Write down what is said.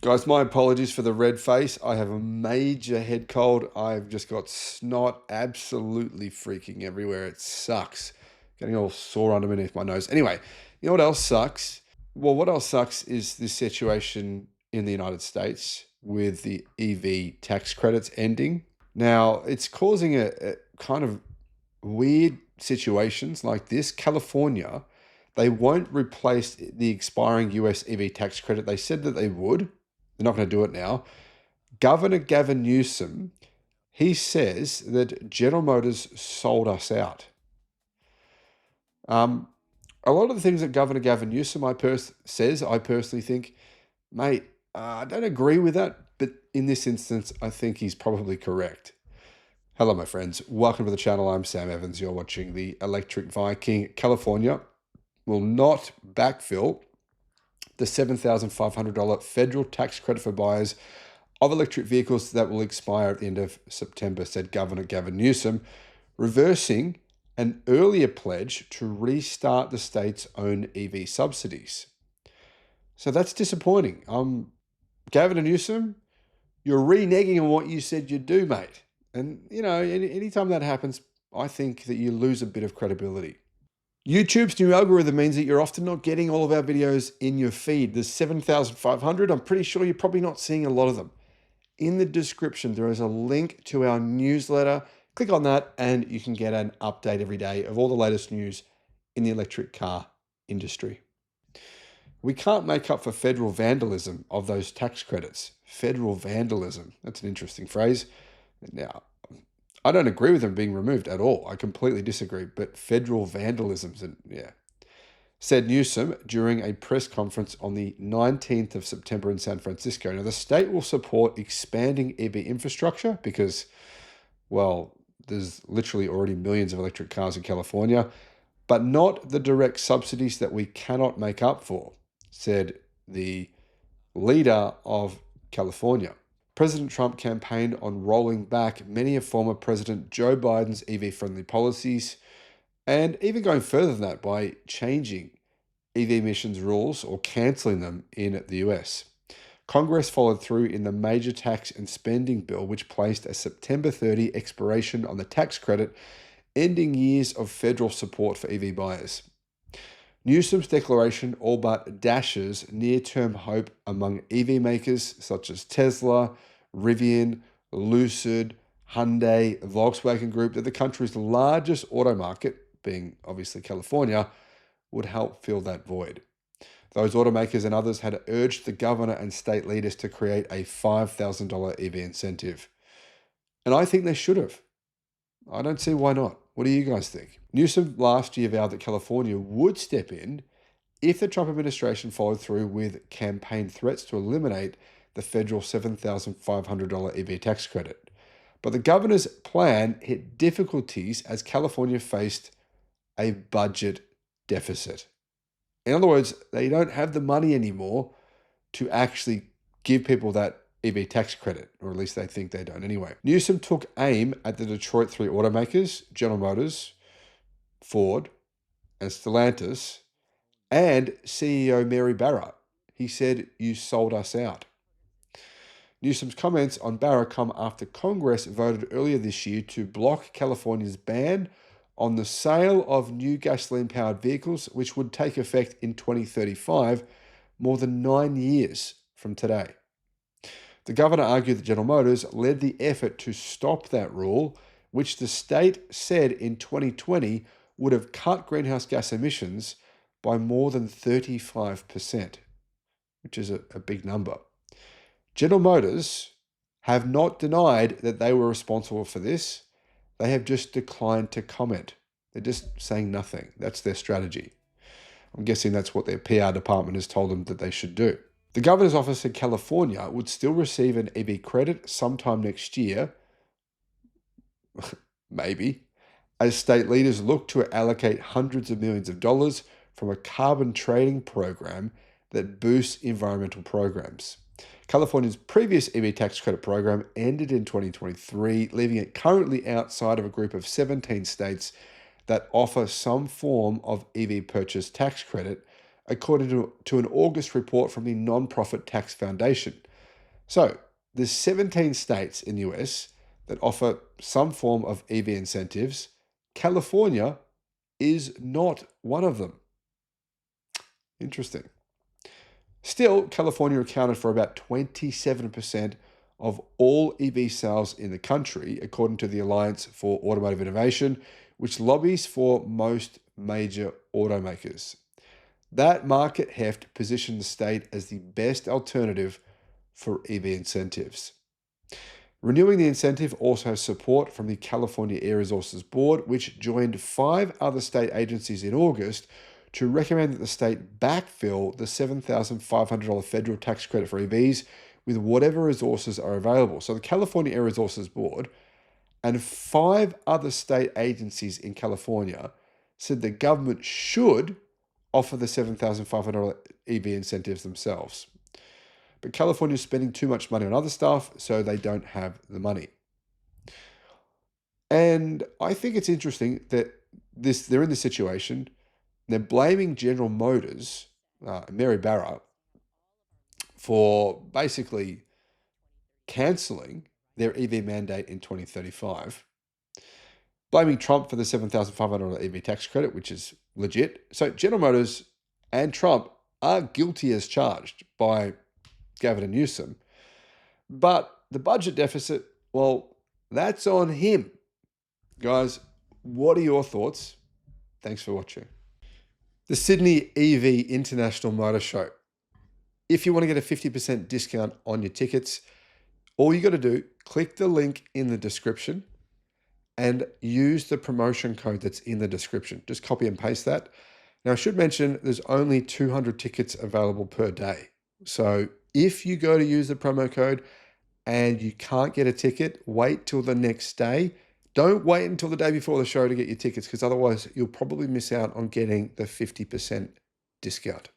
Guys, my apologies for the red face. I have a major head cold. I've just got snot absolutely freaking everywhere. It sucks. Getting all sore underneath my nose. Anyway, you know what else sucks? Well, what else sucks is this situation in the United States with the EV tax credits ending. Now, it's causing a kind of weird situations like this. California, they won't replace the expiring US EV tax credit. They said that they would. They're not going to do it now. Governor Gavin Newsom, he says that General Motors sold us out. Um, a lot of the things that Governor Gavin Newsom says, I personally think, mate, I don't agree with that, but in this instance, I think he's probably correct. Hello, my friends. Welcome to the channel. I'm Sam Evans. You're watching the Electric Viking. California will not backfill the $7,500 federal tax credit for buyers of electric vehicles that will expire at the end of September, said Governor Gavin Newsom, reversing an earlier pledge to restart the state's own EV subsidies. So that's disappointing. Gavin Newsom, you're reneging on what you said you'd do, mate. And, you know, anytime that happens, I think that you lose a bit of credibility. YouTube's new algorithm means that you're often not getting all of our videos in your feed. There's 7,500. I'm pretty sure you're probably not seeing a lot of them. In the description, there is a link to our newsletter. Click on that and you can get an update every day of all the latest news in the electric car industry. We can't make up for federal vandalism of those tax credits. Federal vandalism. That's an interesting phrase. Now, I don't agree with them being removed at all. I completely disagree. But federal vandalisms, and yeah, said Newsom during a press conference on the 19th of September in San Francisco. Now, the state will support expanding EV infrastructure because, well, there's literally already millions of electric cars in California, but not the direct subsidies that we cannot make up for, said the leader of California. President Trump campaigned on rolling back many of former President Joe Biden's EV-friendly policies, and even going further than that by changing EV emissions rules or cancelling them in the US. Congress followed through in the major tax and spending bill, which placed a September 30 expiration on the tax credit, ending years of federal support for EV buyers. Newsom's declaration all but dashes near-term hope among EV makers such as Tesla, Rivian, Lucid, Hyundai, Volkswagen Group that the country's largest auto market, being obviously California, would help fill that void. Those automakers and others had urged the governor and state leaders to create a $5,000 EV incentive. And I think they should have. I don't see why not. What do you guys think? Newsom last year vowed that California would step in if the Trump administration followed through with campaign threats to eliminate the federal $7,500 EV tax credit. But the governor's plan hit difficulties as California faced a budget deficit. In other words, they don't have the money anymore to actually give people that EV tax credit, or at least they think they don't anyway. Newsom took aim at the Detroit three automakers, General Motors, Ford, and Stellantis, and CEO Mary Barra. He said, "You sold us out." Newsom's comments on Barra come after Congress voted earlier this year to block California's ban on the sale of new gasoline-powered vehicles, which would take effect in 2035, more than 9 years from today. The governor argued that General Motors led the effort to stop that rule, which the state said in 2020 would have cut greenhouse gas emissions by more than 35%, which is a big number. General Motors have not denied that they were responsible for this. They have just declined to comment. They're just saying nothing. That's their strategy. I'm guessing that's what their PR department has told them that they should do. The governor's office in California would still receive an EV credit sometime next year, maybe, as state leaders look to allocate hundreds of millions of dollars from a carbon trading program that boosts environmental programs. California's previous EV tax credit program ended in 2023, leaving it currently outside of a group of 17 states that offer some form of EV purchase tax credit, according to an August report from the Nonprofit Tax Foundation. So there's 17 states in the US that offer some form of EV incentives. California is not one of them. Interesting. Still, California accounted for about 27% of all EV sales in the country, according to the Alliance for Automotive Innovation, which lobbies for most major automakers. That market heft positioned the state as the best alternative for EV incentives. Renewing the incentive also has support from the California Air Resources Board, which joined 5 other state agencies in August to recommend that the state backfill the $7,500 federal tax credit for EVs with whatever resources are available. So the California Air Resources Board and 5 other state agencies in California said the government should offer the $7,500 EV incentives themselves. But California's spending too much money on other stuff, so they don't have the money. And I think it's interesting that they're in this situation. They're blaming General Motors, Mary Barra, for basically cancelling their EV mandate in 2035. Blaming Trump for the $7,500 EV tax credit, which is legit. So General Motors and Trump are guilty as charged by Gavin Newsom. But the budget deficit, well, that's on him. Guys, what are your thoughts? Thanks for watching. The Sydney EV International Motor Show. If you want to get a 50% discount on your tickets, all you got to do, click the link in the description and use the promotion code that's in the description. Just copy and paste that. Now, I should mention there's only 200 tickets available per day. So if you go to use the promo code and you can't get a ticket, wait till the next day. Don't wait until the day before the show to get your tickets, because otherwise you'll probably miss out on getting the 50% discount.